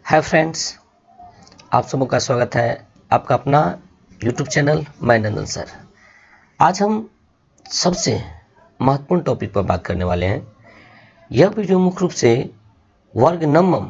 Hi friends, आप सबों का स्वागत है आपका अपना यूट्यूब चैनल मैं नंदन सर। आज हम सबसे महत्वपूर्ण टॉपिक पर बात करने वाले हैं। यह वीडियो मुख्य रूप से वर्ग नवम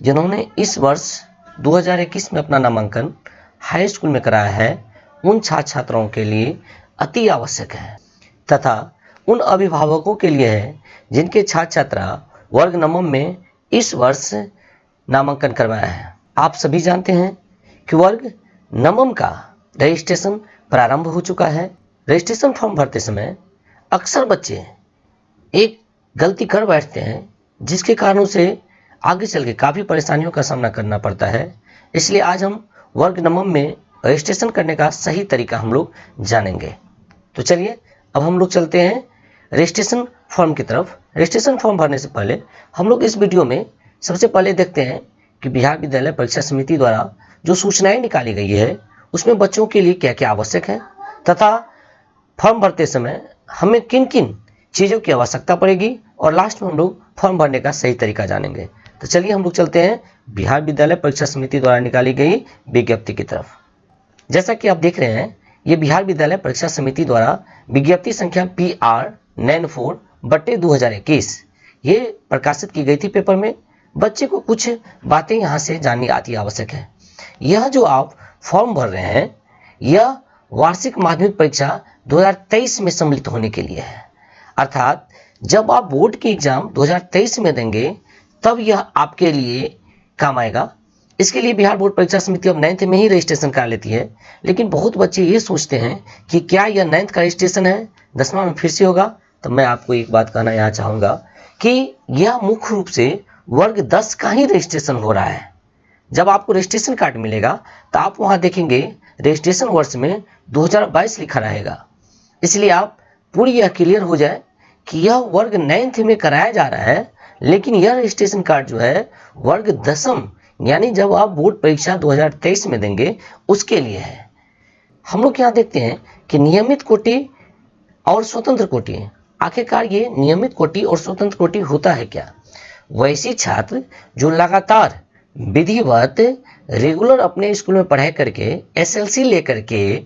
जिन्होंने इस वर्ष 2021 में अपना नामांकन हाई स्कूल में कराया है उन छात्र छात्राओं के लिए अति आवश्यक है तथा उन अभिभावकों के लिए है जिनके छात्र छात्रा वर्ग नवम में इस वर्ष नामांकन करवाया है। आप सभी जानते हैं कि वर्ग नवम का रजिस्ट्रेशन प्रारंभ हो चुका है। रजिस्ट्रेशन फॉर्म भरते समय अक्सर बच्चे एक गलती कर बैठते हैं जिसके कारणों से आगे चल के काफ़ी परेशानियों का सामना करना पड़ता है। इसलिए आज हम वर्ग नवम में रजिस्ट्रेशन करने का सही तरीका हम लोग जानेंगे। तो चलिए अब हम लोग चलते हैं रजिस्ट्रेशन फॉर्म की तरफ। रजिस्ट्रेशन फॉर्म भरने से पहले हम लोग इस वीडियो में सबसे पहले देखते हैं कि बिहार विद्यालय परीक्षा समिति द्वारा जो सूचनाएं निकाली गई है उसमें बच्चों के लिए क्या क्या आवश्यक है तथा फॉर्म भरते समय हमें किन किन चीज़ों की आवश्यकता पड़ेगी और लास्ट में हम लोग फॉर्म भरने का सही तरीका जानेंगे। तो चलिए हम लोग चलते हैं बिहार विद्यालय परीक्षा समिति द्वारा निकाली गई विज्ञप्ति की तरफ। जैसा कि आप देख रहे हैं, ये बिहार विद्यालय परीक्षा समिति द्वारा विज्ञप्ति संख्या PR94/2021 ये प्रकाशित की गई थी पेपर में। बच्चे को कुछ बातें यहाँ से जाननी आती आवश्यक है। यह जो आप फॉर्म भर रहे हैं यह वार्षिक माध्यमिक परीक्षा 2023 में सम्मिलित होने के लिए है, अर्थात जब आप बोर्ड की एग्जाम 2023 में देंगे तब यह आपके लिए काम आएगा। इसके लिए बिहार बोर्ड परीक्षा समिति अब 9th में ही रजिस्ट्रेशन करा लेती है, लेकिन बहुत बच्चे ये सोचते हैं कि क्या यह 9th का रजिस्ट्रेशन है 10वां में फिर से होगा। तो मैं आपको एक बात कहना यहाँ चाहूँगा कि यह मुख्य रूप से वर्ग 10 का ही रजिस्ट्रेशन हो रहा है। जब आपको रजिस्ट्रेशन कार्ड मिलेगा तो आप वहाँ देखेंगे रजिस्ट्रेशन वर्ष में 2022 लिखा रहेगा। इसलिए आप पूरी यह क्लियर हो जाए कि यह वर्ग 9th में कराया जा रहा है, लेकिन यह रजिस्ट्रेशन कार्ड जो है वर्ग 10वीं यानी जब आप बोर्ड परीक्षा 2023 में देंगे उसके लिए है। हम लोग यहाँ देखते हैं कि नियमित कोटि और स्वतंत्र कोटि, आखिरकार ये नियमित कोटि और स्वतंत्र कोटि होता है क्या? वैसे छात्र जो लगातार विधिवत रेगुलर अपने स्कूल में पढ़ाई करके SLC लेकर के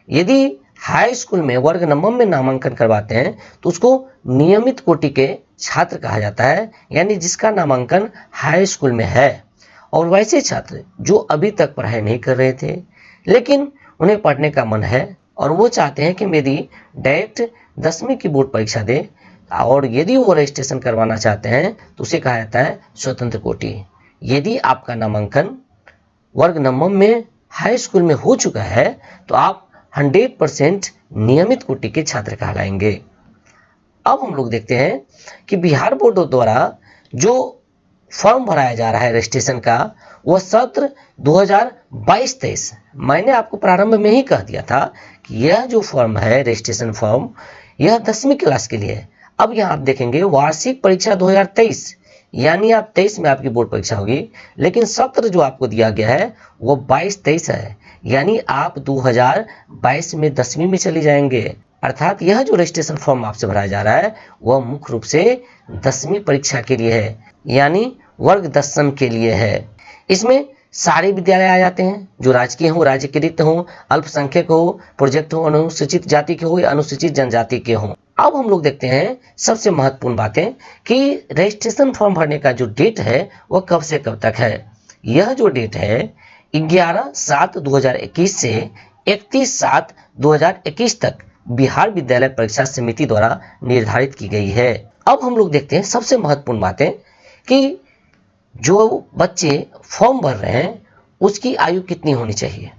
यदि हाई स्कूल में वर्ग नवम में नामांकन करवाते हैं तो उसको नियमित कोटि के छात्र कहा जाता है, यानी जिसका नामांकन हाई स्कूल में है। और वैसे छात्र जो अभी तक पढ़ाई नहीं कर रहे थे लेकिन उन्हें पढ़ने का मन है और वो चाहते हैं कि मेरी डायरेक्ट 10वीं की बोर्ड परीक्षा दे और यदि वो रजिस्ट्रेशन करवाना चाहते हैं तो उसे कहा जाता है स्वतंत्र कोटि। यदि आपका नामांकन वर्ग नवम में हाई स्कूल में हो चुका है तो आप 100% नियमित कोटि के छात्र कहलाएंगे। अब हम लोग देखते हैं कि बिहार बोर्ड द्वारा जो फॉर्म भराया जा रहा है रजिस्ट्रेशन का वह सत्र 2022-23। मैंने आपको प्रारंभ में ही कह दिया था कि यह जो फॉर्म है रजिस्ट्रेशन फॉर्म यह 10वीं क्लास के लिए है। अब यहाँ आप देखेंगे वार्षिक परीक्षा 2023 यानी आप 23 में आपकी बोर्ड परीक्षा होगी, लेकिन सत्र जो आपको दिया गया है वो 22-23 है, यानी आप 2022 में 10वीं में चले जाएंगे। अर्थात यह जो रजिस्ट्रेशन फॉर्म आपसे भराया जा रहा है वह मुख्य रूप से 10वीं परीक्षा के लिए है, यानी वर्ग 10वीं के लिए है। इसमें सारे विद्यालय आ जाते हैं जो राजकीय हो, राज्य के रिक्त हो, अल्पसंख्यक हो, प्रोजेक्ट हो, अनुसूचित जाति के हो या अनुसूचित जनजाति के हो। अब हम लोग देखते हैं सबसे महत्वपूर्ण बातें कि रजिस्ट्रेशन फॉर्म भरने का जो डेट है वह कब से कब तक है। यह जो डेट है 11/7/2021 से 31/7/2021 तक बिहार विद्यालय परीक्षा समिति द्वारा निर्धारित की गई है। अब हम लोग देखते हैं सबसे महत्वपूर्ण बातें कि जो बच्चे फॉर्म भर रहे हैं उसकी आयु कितनी होनी चाहिए।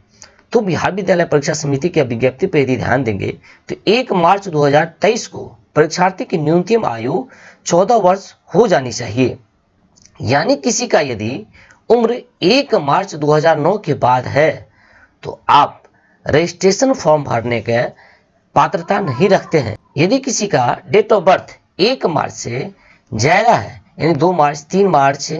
तो बिहार विद्यालय परीक्षा समिति की विज्ञप्ति पर यदि ध्यान देंगे तो 1 मार्च 2023 को परीक्षार्थी की न्यूनतम आयु 14 वर्ष हो जानी चाहिए, यानी किसी का यदि उम्र 1 मार्च 2009 के बाद है तो आप रजिस्ट्रेशन फॉर्म भरने के पात्रता नहीं रखते हैं। यदि किसी का डेट ऑफ बर्थ 1 मार्च से ज़्यादा है यानी 2 मार्च 3 मार्च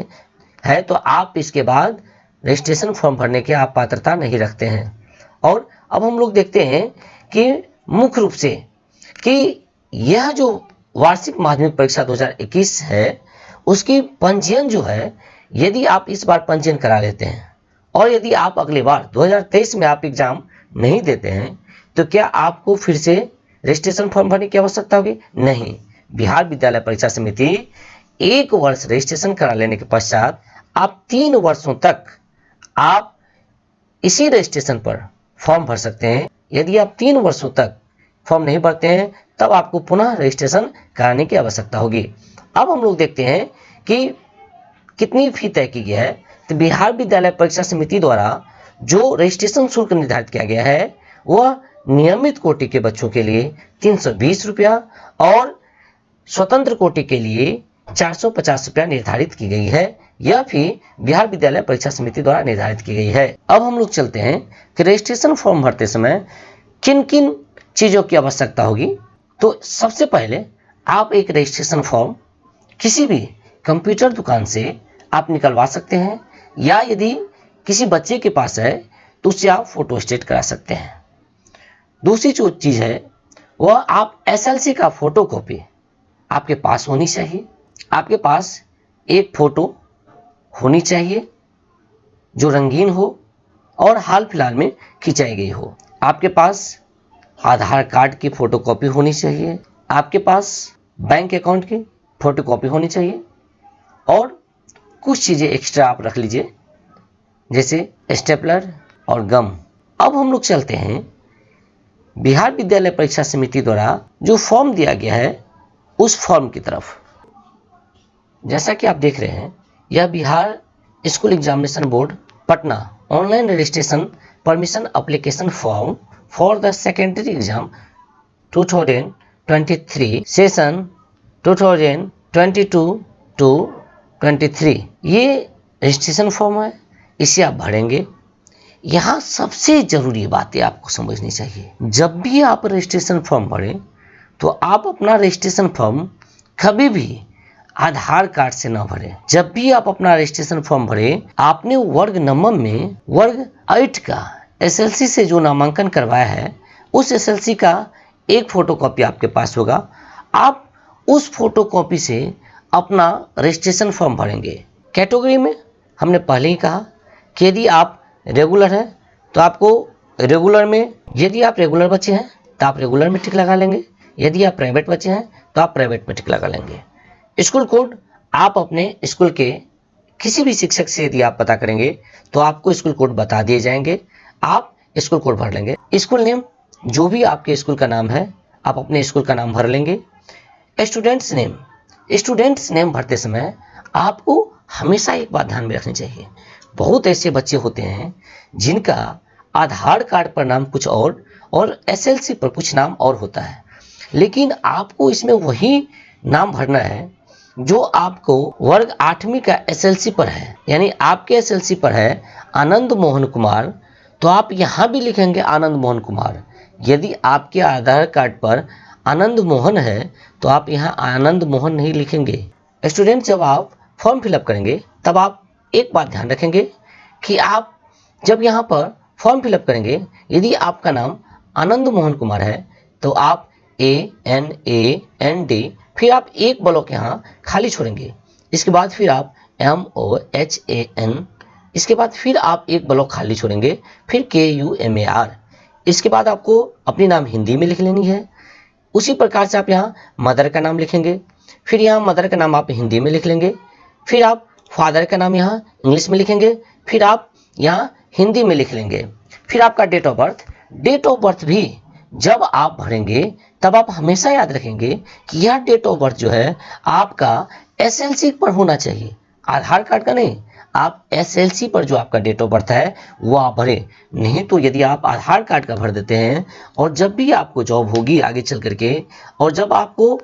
है तो आप इसके बाद रजिस्ट्रेशन फॉर्म भरने के आप पात्रता नहीं रखते हैं। और अब हम लोग देखते हैं कि मुख्य रूप से कि यह जो वार्षिक माध्यमिक परीक्षा 2021 है उसकी पंजीयन जो है यदि आप इस बार पंजीयन करा लेते हैं और यदि आप अगली बार 2023 में आप एग्जाम नहीं देते हैं तो क्या आपको फिर से रजिस्ट्रेशन फॉर्म भरने की आवश्यकता होगी? नहीं। बिहार विद्यालय परीक्षा समिति 1 वर्ष रजिस्ट्रेशन करा लेने के पश्चात आप 3 वर्षों तक आप इसी रजिस्ट्रेशन पर फॉर्म भर सकते हैं। यदि आप 3 वर्षों तक फॉर्म नहीं भरते हैं तब आपको पुनः रजिस्ट्रेशन कराने की आवश्यकता होगी। अब हम लोग देखते हैं कि कितनी फी तय की गई है। तो बिहार विद्यालय परीक्षा समिति द्वारा जो रजिस्ट्रेशन शुल्क निर्धारित किया गया है वह नियमित कोटि के बच्चों के लिए 320 रुपया और स्वतंत्र कोटि के लिए 450 रुपया निर्धारित की गई है। यह फी बिहार विद्यालय परीक्षा समिति द्वारा निर्धारित की गई है। अब हम लोग चलते हैं कि रजिस्ट्रेशन फॉर्म भरते समय किन किन चीज़ों की आवश्यकता होगी। तो सबसे पहले आप एक रजिस्ट्रेशन फॉर्म किसी भी कंप्यूटर दुकान से आप निकलवा सकते हैं या यदि किसी बच्चे के पास है तो उससे आप फोटोस्टेट करा सकते हैं। दूसरी जो चीज़ है वह आप एसएलसी का फोटो कॉपी आपके पास होनी चाहिए। आपके पास एक फोटो होनी चाहिए जो रंगीन हो और हाल फिलहाल में खिंचाई गई हो। आपके पास आधार कार्ड की फोटोकॉपी होनी चाहिए। आपके पास बैंक अकाउंट की फोटोकॉपी होनी चाहिए और कुछ चीज़ें एक्स्ट्रा आप रख लीजिए जैसे स्टेपलर और गम। अब हम लोग चलते हैं बिहार विद्यालय परीक्षा समिति द्वारा जो फॉर्म दिया गया है उस फॉर्म की तरफ। जैसा कि आप देख रहे हैं यह Bihar school examination board Patna online registration permission application form for the secondary exam 2023 session 2022 to 23 ये रजिस्ट्रेशन फॉर्म है। इसे आप भरेंगे। यहाँ सबसे जरूरी बातें आपको समझनी चाहिए। जब भी आप रजिस्ट्रेशन फॉर्म भरें तो आप अपना रजिस्ट्रेशन फॉर्म कभी भी आधार कार्ड से न भरें। जब भी आप अपना रजिस्ट्रेशन फॉर्म भरें आपने वर्ग नवम में वर्ग 8 का एसएलसी से जो नामांकन करवाया है उस एसएलसी का एक फोटोकॉपी आपके पास होगा। आप उस फोटोकॉपी से अपना रजिस्ट्रेशन फॉर्म भरेंगे। कैटेगरी में हमने पहले ही कहा कि यदि आप रेगुलर हैं तो आपको रेगुलर में, यदि आप रेगुलर बच्चे हैं तो आप रेगुलर में टिक लगा लेंगे। यदि आप प्राइवेट बच्चे हैं तो आप प्राइवेट में टिक लगा लेंगे। स्कूल कोड आप अपने स्कूल के किसी भी शिक्षक से यदि आप पता करेंगे तो आपको स्कूल कोड बता दिए जाएंगे। आप स्कूल कोड भर लेंगे। स्कूल नेम जो भी आपके स्कूल का नाम है आप अपने स्कूल का नाम भर लेंगे। स्टूडेंट्स नेम भरते समय आपको हमेशा एक बात ध्यान में रखनी चाहिए। बहुत ऐसे बच्चे होते हैं जिनका आधार कार्ड पर नाम कुछ और एसएलसी पर कुछ नाम और होता है, लेकिन आपको इसमें वही नाम भरना है जो आपको वर्ग 8वीं का एसएलसी पर है। यानी आपके एसएलसी पर है आनंद मोहन कुमार तो आप यहाँ भी लिखेंगे आनंद मोहन कुमार। यदि आपके आधार कार्ड पर आनंद मोहन है तो आप यहाँ आनंद मोहन नहीं लिखेंगे। स्टूडेंट जब आप फॉर्म फिलअप करेंगे तब आप एक बात ध्यान रखेंगे कि आप जब यहाँ पर फॉर्म फिलअप करेंगे यदि आपका नाम आनंद मोहन कुमार है तो आप ANAND फिर आप एक ब्लॉक यहाँ खाली छोड़ेंगे। इसके बाद फिर आप MOHAN, इसके बाद फिर आप एक ब्लॉक खाली छोड़ेंगे, फिर KUMAR। इसके बाद आपको अपनी नाम हिंदी में लिख लेनी है। उसी प्रकार से आप यहाँ मदर का नाम लिखेंगे, फिर यहाँ मदर का नाम आप हिंदी में लिख लेंगे, फिर आप फादर का नाम यहाँ इंग्लिश में लिखेंगे, फिर आप यहाँ हिंदी में लिख लेंगे। फिर आपका डेट ऑफ बर्थ भी जब आप भरेंगे तब आप हमेशा याद रखेंगे कि यह डेट ऑफ बर्थ जो है आपका एसएलसी पर होना चाहिए, आधार कार्ड का नहीं। आप एसएलसी पर जो आपका डेट ऑफ बर्थ है वो आप भरें। नहीं तो यदि आप आधार कार्ड का भर देते हैं और जब भी आपको जॉब होगी आगे चल करके और जब आपको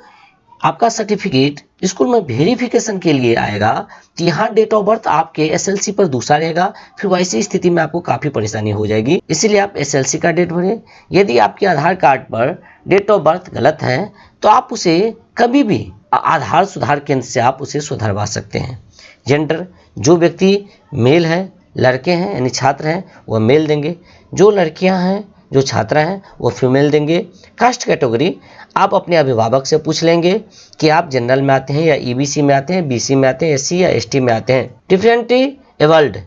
आपका सर्टिफिकेट स्कूल में वेरिफिकेशन के लिए आएगा तो यहाँ डेट ऑफ बर्थ आपके एसएलसी पर दूसरा रहेगा, फिर वैसी स्थिति में आपको काफ़ी परेशानी हो जाएगी। इसीलिए आप एसएलसी का डेट भरें। यदि आपके आधार कार्ड पर डेट ऑफ बर्थ गलत है तो आप उसे कभी भी आधार सुधार केंद्र से आप उसे सुधरवा सकते हैं। जेंडर, जो व्यक्ति मेल है, लड़के हैं यानी छात्र हैं वह मेल देंगे, जो लड़कियां हैं जो छात्रा हैं वो फीमेल देंगे। कास्ट कैटेगरी आप अपने अभिभावक से पूछ लेंगे कि आप जनरल में आते हैं या ईबीसी में आते हैं, बीसी में आते हैं, एससी या एसटी में आते हैं। डिफरेंटली एबल्ड,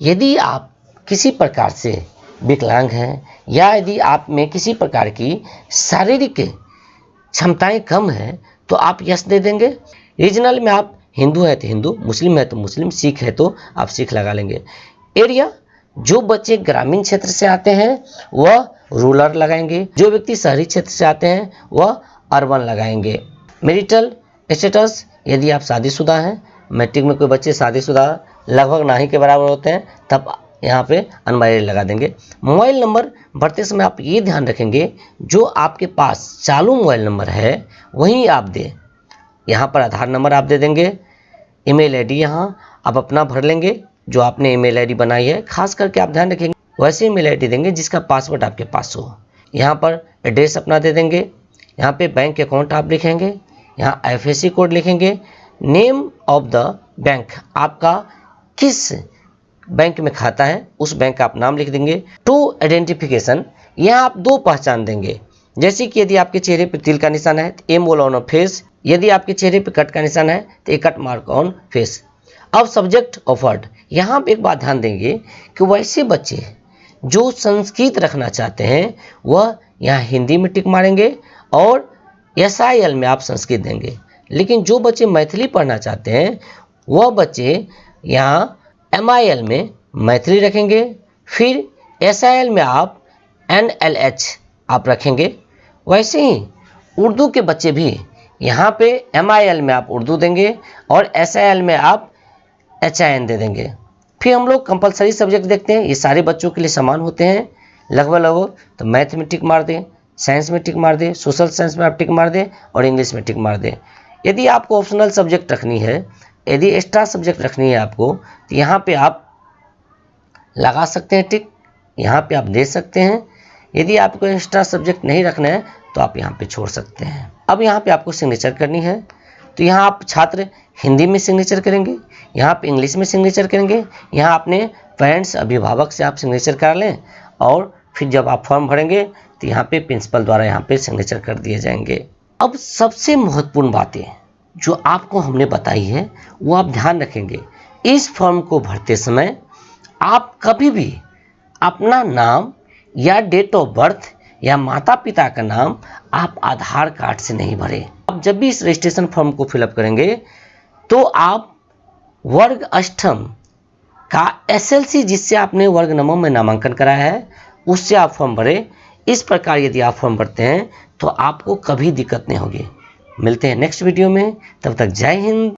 यदि आप किसी प्रकार से विकलांग हैं या यदि आप में किसी प्रकार की शारीरिक क्षमताएं कम हैं तो आप यस दे देंगे। रीजनल में आप हिंदू है तो हिंदू, मुस्लिम है तो मुस्लिम, सिख है तो आप सिख लगा लेंगे। एरिया, जो बच्चे ग्रामीण क्षेत्र से आते हैं वह रूरल लगाएंगे, जो व्यक्ति शहरी क्षेत्र से आते हैं वह अर्बन लगाएंगे। मैरिटल स्टेटस, यदि आप शादीशुदा हैं, मैट्रिक में कोई बच्चे शादीशुदा लगभग ना ही के बराबर होते हैं तब यहाँ पे अनमैरिड लगा देंगे। मोबाइल नंबर भरते समय आप ये ध्यान रखेंगे जो आपके पास चालू मोबाइल नंबर है वहीं आप दें। यहाँ पर आधार नंबर आप दे देंगे। ईमेल आईडी यहाँ आप अपना भर लेंगे जो आपने ईमेल आईडी बनाई है, खास करके आप ध्यान रखेंगे वैसे ईमेल आईडी देंगे जिसका पासवर्ड आपके पास हो। यहाँ पर एड्रेस अपना दे देंगे। यहाँ पे बैंक अकाउंट आप लिखेंगे, यहाँ आईएफएससी कोड लिखेंगे। नेम ऑफ द बैंक, आपका किस बैंक में खाता है उस बैंक का आप नाम लिख देंगे। टू आइडेंटिफिकेशन, यहाँ आप दो पहचान देंगे, जैसे कि यदि आपके चेहरे पर तिल का निशान है तो ए मोल ऑन फेस, यदि आपके चेहरे पर कट का निशान है तो ए कट मार्क ऑन फेस। अब सब्जेक्ट ऑफर्ड, यहाँ पे एक बात ध्यान देंगे कि वैसे बच्चे जो संस्कृत रखना चाहते हैं वह यहाँ हिंदी में टिक मारेंगे और SIL में आप संस्कृत देंगे। लेकिन जो बच्चे मैथिली पढ़ना चाहते हैं वह बच्चे यहाँ MIL में मैथिली रखेंगे, फिर SIL में आप NLH आप रखेंगे। वैसे ही उर्दू के बच्चे भी यहाँ पे MIL में आप उर्दू देंगे और SIL में आप HIN दे देंगे। फिर हम लोग कंपलसरी सब्जेक्ट देखते हैं, ये सारे बच्चों के लिए समान होते हैं लगभग। तो मैथ में टिक मार दें, साइंस में टिक मार दें, सोशल साइंस में आप टिक मार दें और इंग्लिश में टिक मार दें। यदि आपको ऑप्शनल सब्जेक्ट रखनी है, यदि एक्स्ट्रा सब्जेक्ट रखनी है आपको, तो यहाँ पे आप लगा सकते हैं टिक, यहाँ पे आप दे सकते हैं। यदि आपको एक्स्ट्रा सब्जेक्ट नहीं रखना है तो आप यहाँ पे छोड़ सकते हैं। अब यहाँ पे आपको सिग्नेचर करनी है, तो यहाँ आप छात्र हिंदी में सिग्नेचर करेंगे, यहाँ पे इंग्लिश में सिग्नेचर करेंगे। यहाँ अपने पेरेंट्स अभिभावक से आप सिग्नेचर कर लें और फिर जब आप फॉर्म भरेंगे तो यहाँ पे प्रिंसिपल द्वारा यहाँ पे सिग्नेचर कर दिए जाएंगे। अब सबसे महत्वपूर्ण बातें जो आपको हमने बताई है वो आप ध्यान रखेंगे। इस फॉर्म को भरते समय आप कभी भी अपना नाम या डेट ऑफ बर्थ या माता पिता का नाम आप आधार कार्ड से नहीं भरें। आप जब भी इस रजिस्ट्रेशन फॉर्म को फिलअप करेंगे तो आप वर्ग अष्टम का SLC जिससे आपने वर्ग नवम में नामांकन कराया है उससे आप फॉर्म भरें। इस प्रकार यदि आप फॉर्म भरते हैं तो आपको कभी दिक्कत नहीं होगी। मिलते हैं नेक्स्ट वीडियो में, तब तक जय हिंद।